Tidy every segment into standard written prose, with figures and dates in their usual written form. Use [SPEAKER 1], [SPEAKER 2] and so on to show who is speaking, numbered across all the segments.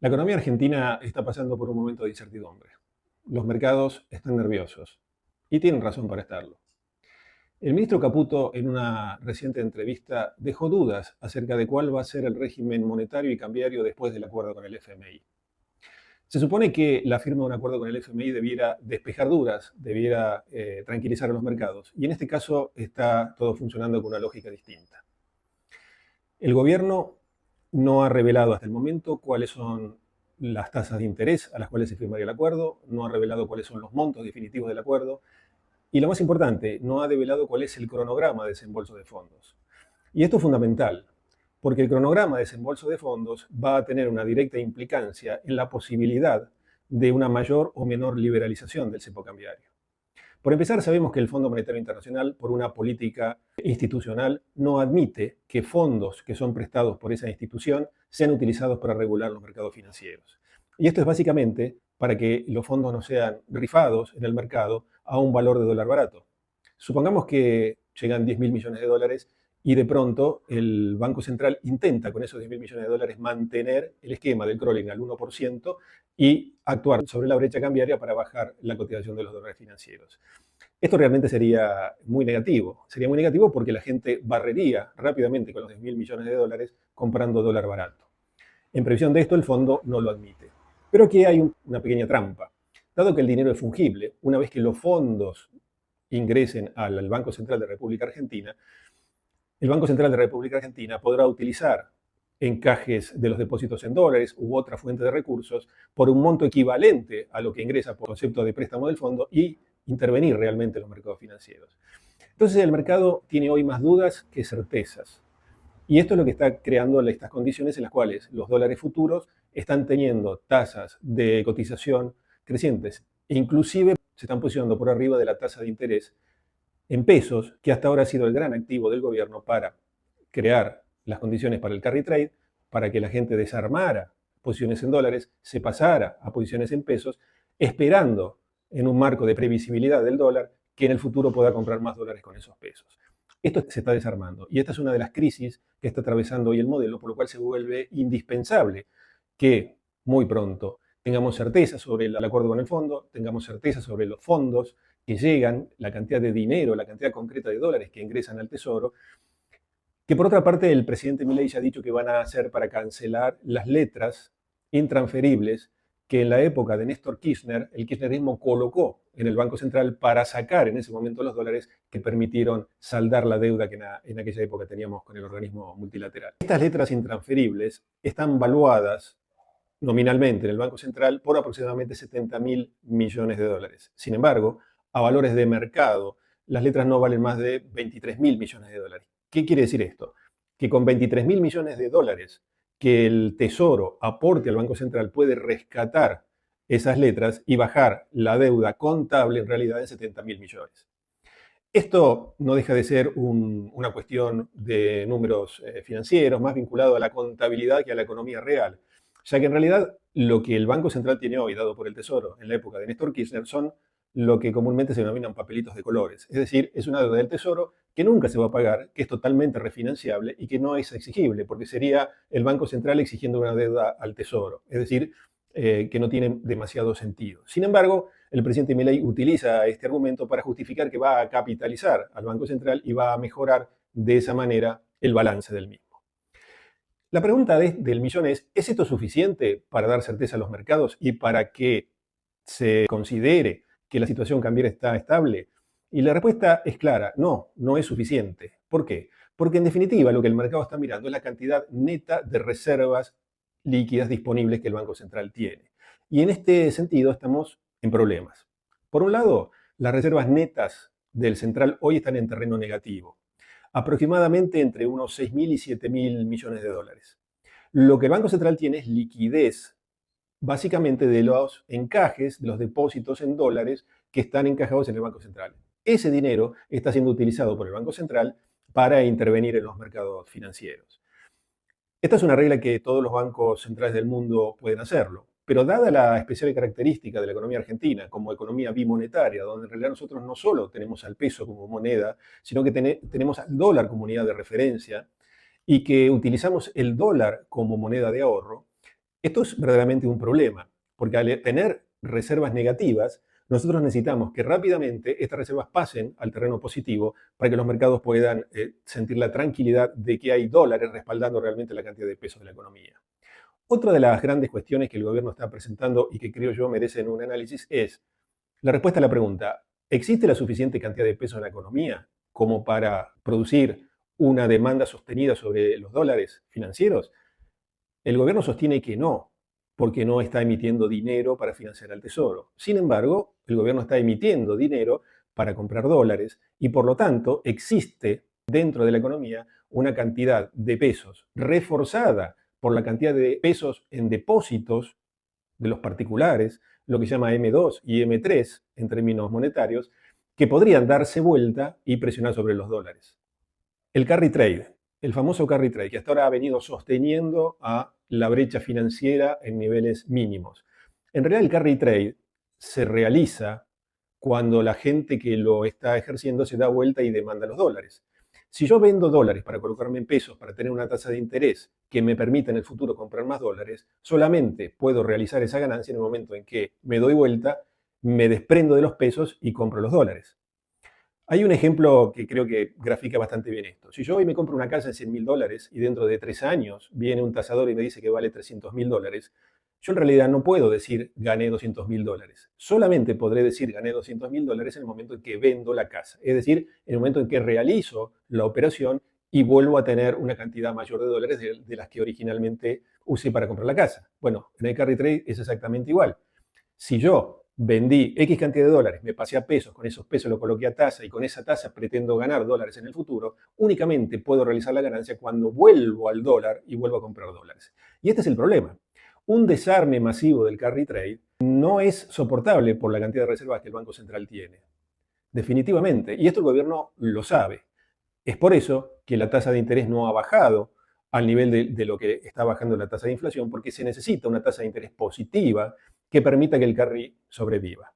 [SPEAKER 1] La economía argentina está pasando por un momento de incertidumbre. Los mercados están nerviosos y tienen razón para estarlo. El ministro Caputo, en una reciente entrevista, dejó dudas acerca de cuál va a ser el régimen monetario y cambiario después del acuerdo con el FMI. Se supone que la firma de un acuerdo con el FMI debiera despejar dudas, debiera tranquilizar a los mercados, y en este caso está todo funcionando con una lógica distinta. El gobierno no ha revelado hasta el momento cuáles son las tasas de interés a las cuales se firmaría el acuerdo, no ha revelado cuáles son los montos definitivos del acuerdo y, lo más importante, no ha develado cuál es el cronograma de desembolso de fondos. Y esto es fundamental, porque el cronograma de desembolso de fondos va a tener una directa implicancia en la posibilidad de una mayor o menor liberalización del cepo cambiario. Por empezar, sabemos que el Fondo Monetario Internacional, por una política institucional, no admite que fondos que son prestados por esa institución sean utilizados para regular los mercados financieros. Y esto es básicamente para que los fondos no sean rifados en el mercado a un valor de dólar barato. Supongamos que llegan 10.000 millones de dólares y de pronto el Banco Central intenta con esos 10.000 millones de dólares mantener el esquema del crawling al 1% y actuar sobre la brecha cambiaria para bajar la cotización de los dólares financieros. Esto realmente sería muy negativo. Sería muy negativo porque la gente barrería rápidamente con los 10.000 millones de dólares comprando dólar barato. En previsión de esto, el fondo no lo admite. Pero aquí hay una pequeña trampa. Dado que el dinero es fungible, una vez que los fondos ingresen al Banco Central de República Argentina, el Banco Central de República Argentina podrá utilizar encajes de los depósitos en dólares u otra fuente de recursos por un monto equivalente a lo que ingresa por concepto de préstamo del fondo y intervenir realmente en los mercados financieros. Entonces el mercado tiene hoy más dudas que certezas. Y esto es lo que está creando estas condiciones en las cuales los dólares futuros están teniendo tasas de cotización crecientes. Inclusive se están posicionando por arriba de la tasa de interés en pesos, que hasta ahora ha sido el gran activo del gobierno para crear las condiciones para el carry trade, para que la gente desarmara posiciones en dólares, se pasara a posiciones en pesos, esperando en un marco de previsibilidad del dólar que en el futuro pueda comprar más dólares con esos pesos. Esto se está desarmando y esta es una de las crisis que está atravesando hoy el modelo, por lo cual se vuelve indispensable que muy pronto tengamos certeza sobre el acuerdo con el fondo, tengamos certeza sobre los fondos que llegan, la cantidad de dinero, la cantidad concreta de dólares que ingresan al Tesoro, que por otra parte el presidente Milei ya ha dicho que van a hacer para cancelar las letras intransferibles que en la época de Néstor Kirchner, el kirchnerismo colocó en el Banco Central para sacar en ese momento los dólares que permitieron saldar la deuda que en aquella época teníamos con el organismo multilateral. Estas letras intransferibles están valuadas nominalmente en el Banco Central por aproximadamente 70.000 millones de dólares. Sin embargo, a valores de mercado, las letras no valen más de 23.000 millones de dólares. ¿Qué quiere decir esto? Que con 23.000 millones de dólares que el Tesoro aporte al Banco Central puede rescatar esas letras y bajar la deuda contable en realidad en 70.000 millones. Esto no deja de ser una cuestión de números financieros, más vinculado a la contabilidad que a la economía real, ya que en realidad lo que el Banco Central tiene hoy, dado por el Tesoro en la época de Néstor Kirchner, son lo que comúnmente se denominan papelitos de colores. Es decir, es una deuda del Tesoro que nunca se va a pagar, que es totalmente refinanciable y que no es exigible, porque sería el Banco Central exigiendo una deuda al Tesoro. Es decir, que no tiene demasiado sentido. Sin embargo, el presidente Milei utiliza este argumento para justificar que va a capitalizar al Banco Central y va a mejorar de esa manera el balance del mismo. La pregunta del millón es esto suficiente para dar certeza a los mercados y para que se considere que la situación cambiaria está estable? Y la respuesta es clara, no, no es suficiente. ¿Por qué? Porque en definitiva lo que el mercado está mirando es la cantidad neta de reservas líquidas disponibles que el Banco Central tiene. Y en este sentido estamos en problemas. Por un lado, las reservas netas del central hoy están en terreno negativo, aproximadamente entre unos 6.000 y 7.000 millones de dólares. Lo que el Banco Central tiene es liquidez, básicamente de los encajes, de los depósitos en dólares que están encajados en el Banco Central. Ese dinero está siendo utilizado por el Banco Central para intervenir en los mercados financieros. Esta es una regla que todos los bancos centrales del mundo pueden hacerlo, pero dada la especial característica de la economía argentina como economía bimonetaria, donde en realidad nosotros no solo tenemos al peso como moneda, sino que tenemos al dólar como unidad de referencia y que utilizamos el dólar como moneda de ahorro, Esto es verdaderamente un problema, porque al tener reservas negativas, nosotros necesitamos que rápidamente estas reservas pasen al terreno positivo para que los mercados puedan sentir la tranquilidad de que hay dólares respaldando realmente la cantidad de pesos de la economía. Otra de las grandes cuestiones que el gobierno está presentando y que creo yo merecen un análisis es la respuesta a la pregunta: ¿existe la suficiente cantidad de pesos en la economía como para producir una demanda sostenida sobre los dólares financieros? El gobierno sostiene que no, porque no está emitiendo dinero para financiar al Tesoro. Sin embargo, el gobierno está emitiendo dinero para comprar dólares y por lo tanto existe dentro de la economía una cantidad de pesos reforzada por la cantidad de pesos en depósitos de los particulares, lo que se llama M2 y M3 en términos monetarios, que podrían darse vuelta y presionar sobre los dólares. El carry trade, el famoso carry trade, que hasta ahora ha venido sosteniendo a la brecha financiera en niveles mínimos. En realidad el carry trade se realiza cuando la gente que lo está ejerciendo se da vuelta y demanda los dólares. Si yo vendo dólares para colocarme en pesos, para tener una tasa de interés que me permita en el futuro comprar más dólares, solamente puedo realizar esa ganancia en el momento en que me doy vuelta, me desprendo de los pesos y compro los dólares. Hay un ejemplo que creo que grafica bastante bien esto. Si yo hoy me compro una casa en $100.000 y dentro de 3 años viene un tasador y me dice que vale $300.000, yo en realidad no puedo decir gané $200.000. Solamente podré decir gané $200.000 en el momento en que vendo la casa. Es decir, en el momento en que realizo la operación y vuelvo a tener una cantidad mayor de dólares de las que originalmente usé para comprar la casa. Bueno, en el carry trade es exactamente igual. Si yo vendí X cantidad de dólares, me pasé a pesos, con esos pesos lo coloqué a tasa y con esa tasa pretendo ganar dólares en el futuro, únicamente puedo realizar la ganancia cuando vuelvo al dólar y vuelvo a comprar dólares. Y este es el problema. Un desarme masivo del carry trade no es soportable por la cantidad de reservas que el Banco Central tiene. Definitivamente. Y esto el gobierno lo sabe. Es por eso que la tasa de interés no ha bajado al nivel de lo que está bajando la tasa de inflación, porque se necesita una tasa de interés positiva que permita que el carry sobreviva.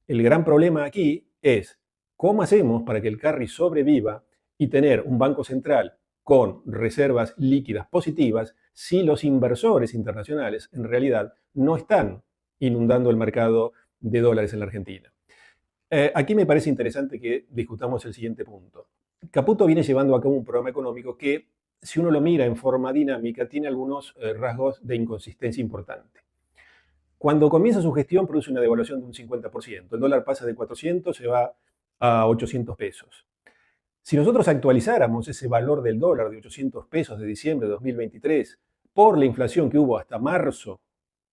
[SPEAKER 1] El gran problema aquí es cómo hacemos para que el carry sobreviva y tener un banco central con reservas líquidas positivas si los inversores internacionales en realidad no están inundando el mercado de dólares en la Argentina. Aquí me parece interesante que discutamos el siguiente punto. Caputo viene llevando a cabo un programa económico que, si uno lo mira en forma dinámica, tiene algunos rasgos de inconsistencia importante. Cuando comienza su gestión produce una devaluación de un 50%. El dólar pasa de 400, se va a 800 pesos. Si nosotros actualizáramos ese valor del dólar de 800 pesos de diciembre de 2023 por la inflación que hubo hasta marzo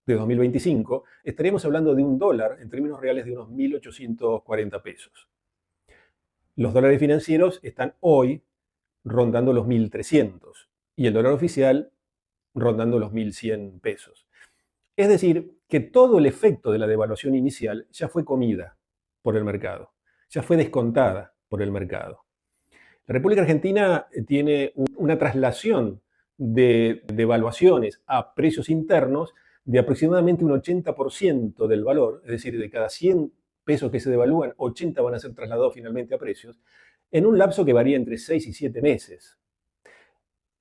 [SPEAKER 1] de 2025, estaríamos hablando de un dólar en términos reales de unos 1.840 pesos. Los dólares financieros están hoy rondando los 1.300 y el dólar oficial rondando los 1.100 pesos. Es decir, que todo el efecto de la devaluación inicial ya fue comida por el mercado, ya fue descontada por el mercado. La República Argentina tiene una traslación de devaluaciones a precios internos de aproximadamente un 80% del valor, es decir, de cada 100 pesos que se devalúan, 80 van a ser trasladados finalmente a precios, en un lapso que varía entre 6 y 7 meses.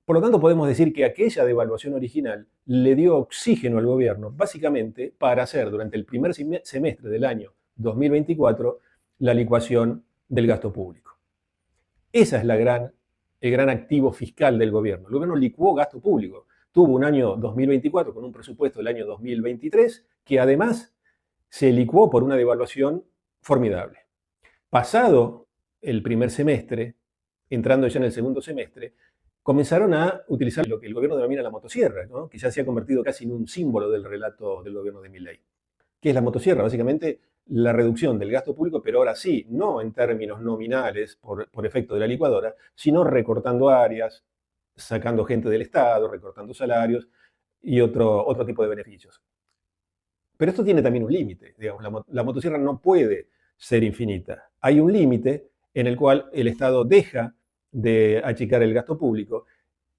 [SPEAKER 1] Por lo tanto, podemos decir que aquella devaluación original le dio oxígeno al gobierno, básicamente para hacer durante el primer semestre del año 2024 la licuación del gasto público. Esa es el gran activo fiscal del gobierno. El gobierno licuó gasto público. Tuvo un año 2024 con un presupuesto del año 2023 que además se licuó por una devaluación formidable. Pasado el primer semestre, entrando ya en el segundo semestre, comenzaron a utilizar lo que el gobierno denomina la motosierra, ¿no? Que ya se ha convertido casi en un símbolo del relato del gobierno de Milei. ¿Qué es la motosierra? Básicamente la reducción del gasto público, pero ahora sí, no en términos nominales por efecto de la licuadora, sino recortando áreas, sacando gente del Estado, recortando salarios y otro tipo de beneficios. Pero esto tiene también un límite, digamos, la motosierra no puede ser infinita. Hay un límite en el cual el Estado deja de achicar el gasto público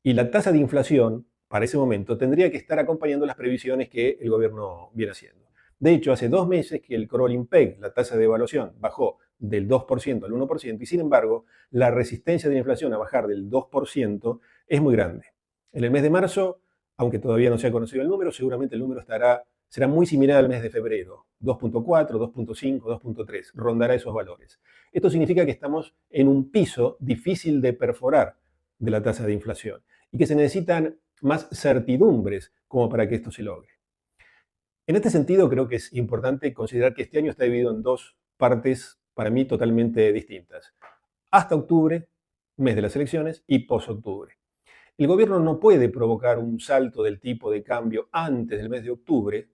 [SPEAKER 1] y la tasa de inflación para ese momento tendría que estar acompañando las previsiones que el gobierno viene haciendo. De hecho, hace 2 meses que el crawling peg, la tasa de evaluación, bajó del 2% al 1% y sin embargo la resistencia de la inflación a bajar del 2% es muy grande. En el mes de marzo aunque todavía no se ha conocido el número, seguramente el número será muy similar al mes de febrero, 2.4, 2.5, 2.3, rondará esos valores. Esto significa que estamos en un piso difícil de perforar de la tasa de inflación y que se necesitan más certidumbres como para que esto se logre. En este sentido, creo que es importante considerar que este año está dividido en dos partes, para mí, totalmente distintas. Hasta octubre, mes de las elecciones, y post-octubre. El gobierno no puede provocar un salto del tipo de cambio antes del mes de octubre,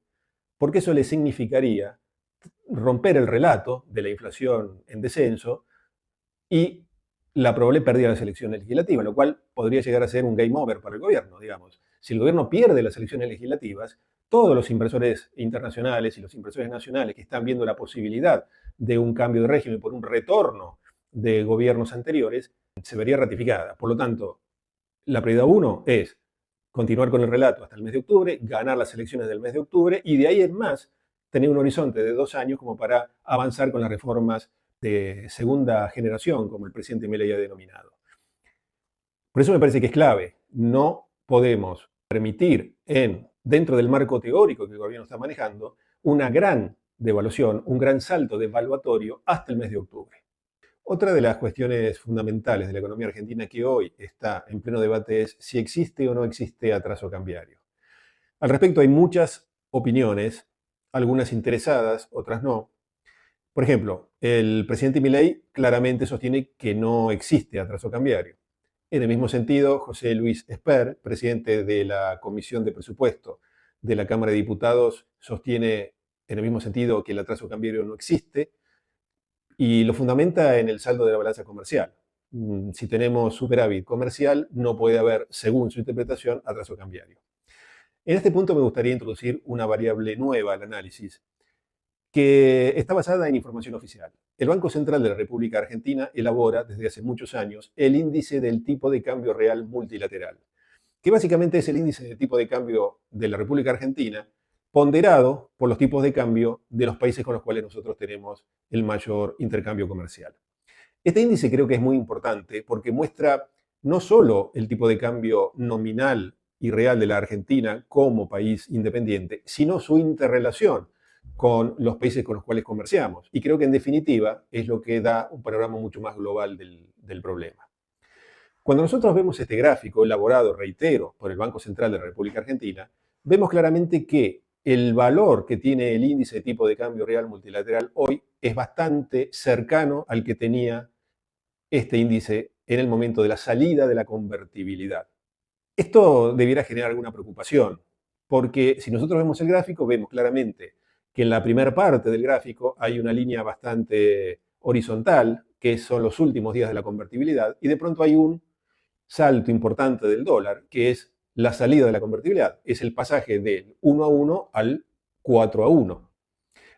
[SPEAKER 1] porque eso le significaría romper el relato de la inflación en descenso y la probable pérdida de las elecciones legislativas, lo cual podría llegar a ser un game over para el gobierno, digamos. Si el gobierno pierde las elecciones legislativas, todos los inversores internacionales y los inversores nacionales que están viendo la posibilidad de un cambio de régimen por un retorno de gobiernos anteriores, se vería ratificada. Por lo tanto, la prioridad uno es continuar con el relato hasta el mes de octubre, ganar las elecciones del mes de octubre y de ahí en más tener un horizonte de 2 años como para avanzar con las reformas de segunda generación, como el presidente Milei ha denominado. Por eso me parece que es clave. No podemos permitir, dentro del marco teórico que el gobierno está manejando, una gran devaluación, un gran salto devaluatorio hasta el mes de octubre. Otra de las cuestiones fundamentales de la economía argentina que hoy está en pleno debate es si existe o no existe atraso cambiario. Al respecto hay muchas opiniones, algunas interesadas, otras no. Por ejemplo, el presidente Milei claramente sostiene que no existe atraso cambiario. En el mismo sentido, José Luis Esper, presidente de la Comisión de Presupuesto de la Cámara de Diputados, sostiene en el mismo sentido que el atraso cambiario no existe y lo fundamenta en el saldo de la balanza comercial. Si tenemos superávit comercial, no puede haber, según su interpretación, atraso cambiario. En este punto me gustaría introducir una variable nueva al análisis, que está basada en información oficial. El Banco Central de la República Argentina elabora desde hace muchos años el índice del tipo de cambio real multilateral, que básicamente es el índice de tipo de cambio de la República Argentina ponderado por los tipos de cambio de los países con los cuales nosotros tenemos el mayor intercambio comercial. Este índice creo que es muy importante porque muestra no solo el tipo de cambio nominal y real de la Argentina como país independiente, sino su interrelación con los países con los cuales comerciamos. Y creo que en definitiva es lo que da un panorama mucho más global del problema. Cuando nosotros vemos este gráfico elaborado, reitero, por el Banco Central de la República Argentina, vemos claramente que el valor que tiene el índice de tipo de cambio real multilateral hoy es bastante cercano al que tenía este índice en el momento de la salida de la convertibilidad. Esto debiera generar alguna preocupación, porque si nosotros vemos el gráfico, vemos claramente que en la primera parte del gráfico hay una línea bastante horizontal, que son los últimos días de la convertibilidad, y de pronto hay un salto importante del dólar, que es la salida de la convertibilidad, es el pasaje del 1-1 al 4-1.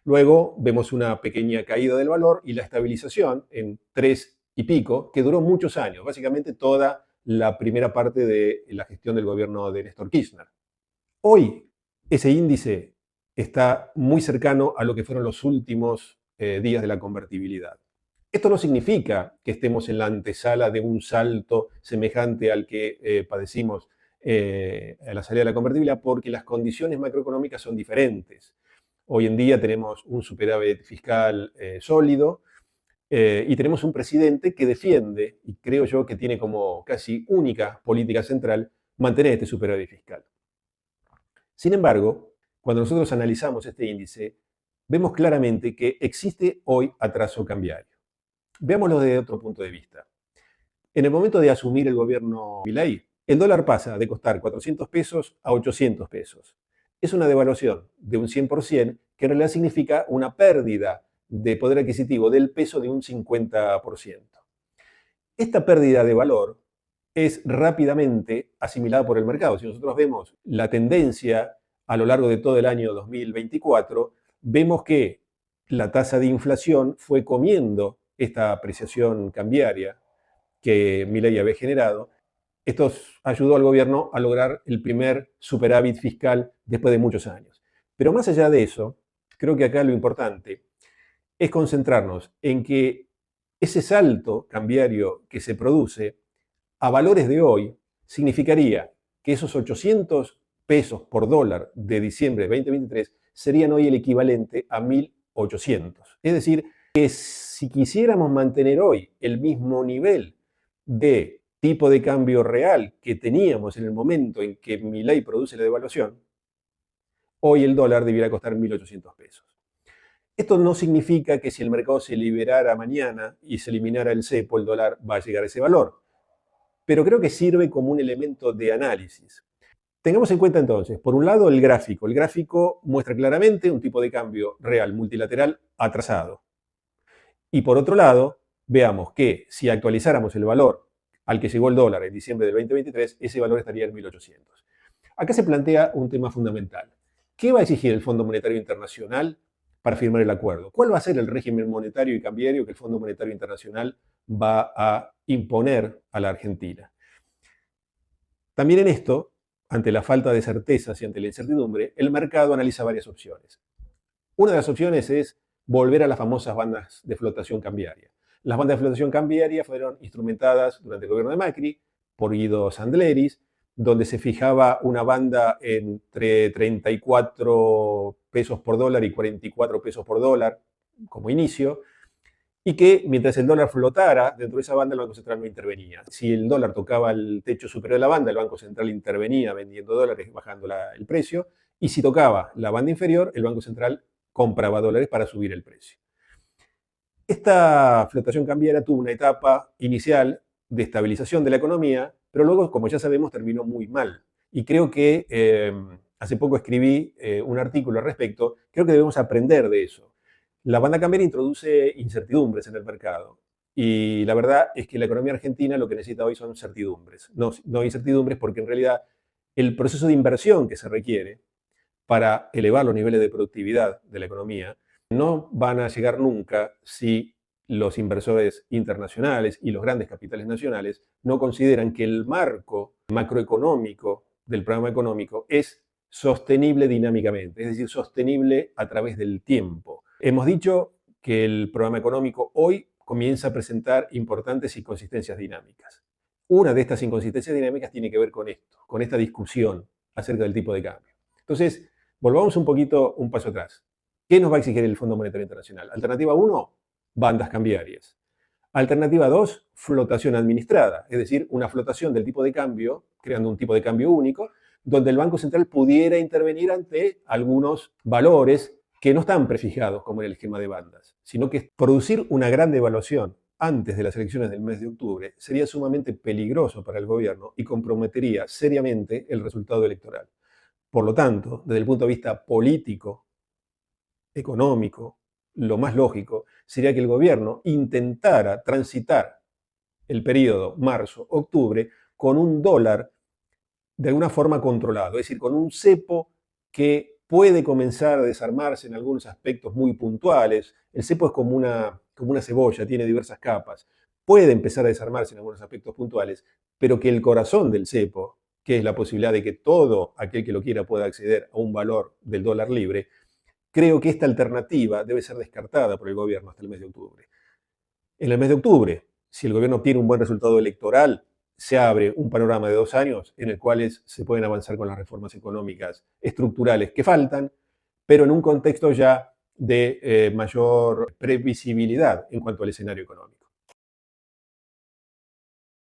[SPEAKER 1] Luego vemos una pequeña caída del valor y la estabilización en 3 y pico, que duró muchos años, básicamente toda la primera parte de la gestión del gobierno de Néstor Kirchner. Hoy ese índice está muy cercano a lo que fueron los últimos días de la convertibilidad. Esto no significa que estemos en la antesala de un salto semejante al que padecimos a la salida de la convertibilidad, porque las condiciones macroeconómicas son diferentes. Hoy en día tenemos un superávit fiscal sólido y tenemos un presidente que defiende, y creo yo que tiene como casi única política central, mantener este superávit fiscal. Sin embargo, cuando nosotros analizamos este índice, vemos claramente que existe hoy atraso cambiario. Veámoslo desde otro punto de vista. En el momento de asumir el gobierno Milei, el dólar pasa de costar 400 pesos a 800 pesos. Es una devaluación de un 100% que en realidad significa una pérdida de poder adquisitivo del peso de un 50%. Esta pérdida de valor es rápidamente asimilada por el mercado. Si nosotros vemos la tendencia a lo largo de todo el año 2024, vemos que la tasa de inflación fue comiendo esta apreciación cambiaria que Milei había generado. Esto ayudó al gobierno a lograr el primer superávit fiscal después de muchos años. Pero más allá de eso, creo que acá lo importante es concentrarnos en que ese salto cambiario que se produce a valores de hoy significaría que esos 800 pesos por dólar de diciembre de 2023 serían hoy el equivalente a 1.800. Es decir, que si quisiéramos mantener hoy el mismo nivel de tipo de cambio real que teníamos en el momento en que Milei produce la devaluación, hoy el dólar debiera costar 1.800 pesos. Esto no significa que si el mercado se liberara mañana y se eliminara el cepo, el dólar va a llegar a ese valor. Pero creo que sirve como un elemento de análisis. Tengamos en cuenta entonces, por un lado, el gráfico. El gráfico muestra claramente un tipo de cambio real multilateral atrasado. Y por otro lado, veamos que si actualizáramos el valor al que llegó el dólar en diciembre del 2023, ese valor estaría en 1.800. Acá se plantea un tema fundamental. ¿Qué va a exigir el Fondo Monetario Internacional para firmar el acuerdo? ¿Cuál va a ser el régimen monetario y cambiario que el Fondo Monetario Internacional va a imponer a la Argentina? También en esto, ante la falta de certezas y ante la incertidumbre, el mercado analiza varias opciones. Una de las opciones es volver a las famosas bandas de flotación cambiaria. Las bandas de flotación cambiaria fueron instrumentadas durante el gobierno de Macri por Guido Sandleris, donde se fijaba una banda entre 34 pesos por dólar y 44 pesos por dólar como inicio, y que mientras el dólar flotara dentro de esa banda, el Banco Central no intervenía. Si el dólar tocaba el techo superior de la banda, el Banco Central intervenía vendiendo dólares, bajando el precio, y si tocaba la banda inferior, el Banco Central compraba dólares para subir el precio. Esta flotación cambiaria tuvo una etapa inicial de estabilización de la economía, pero luego, como ya sabemos, terminó muy mal. Y creo que hace poco escribí un artículo al respecto. Creo que debemos aprender de eso. La banda cambiaria introduce incertidumbres en el mercado. Y la verdad es que la economía argentina lo que necesita hoy son certidumbres. No incertidumbres, porque en realidad el proceso de inversión que se requiere para elevar los niveles de productividad de la economía no van a llegar nunca si los inversores internacionales y los grandes capitales nacionales no consideran que el marco macroeconómico del programa económico es sostenible dinámicamente, es decir, sostenible a través del tiempo. Hemos dicho que el programa económico hoy comienza a presentar importantes inconsistencias dinámicas. Una de estas inconsistencias dinámicas tiene que ver con esto, con esta discusión acerca del tipo de cambio. Entonces, volvamos un paso atrás. ¿Qué nos va a exigir el Fondo Monetario Internacional? Alternativa 1, bandas cambiarias. Alternativa 2, flotación administrada, es decir, una flotación del tipo de cambio, creando un tipo de cambio único, donde el Banco Central pudiera intervenir ante algunos valores que no están prefijados como en el esquema de bandas, sino que producir una gran devaluación antes de las elecciones del mes de octubre sería sumamente peligroso para el gobierno y comprometería seriamente el resultado electoral. Por lo tanto, desde el punto de vista político, económico, lo más lógico sería que el gobierno intentara transitar el periodo marzo-octubre con un dólar de alguna forma controlado, es decir, con un cepo que puede comenzar a desarmarse en algunos aspectos muy puntuales. El cepo es como una cebolla, tiene diversas capas. Puede empezar a desarmarse en algunos aspectos puntuales, pero que el corazón del cepo, que es la posibilidad de que todo aquel que lo quiera pueda acceder a un valor del dólar libre, creo que esta alternativa debe ser descartada por el gobierno hasta el mes de octubre. En el mes de octubre, si el gobierno obtiene un buen resultado electoral, se abre un panorama de 2 años en el cual se pueden avanzar con las reformas económicas estructurales que faltan, pero en un contexto ya de mayor previsibilidad en cuanto al escenario económico.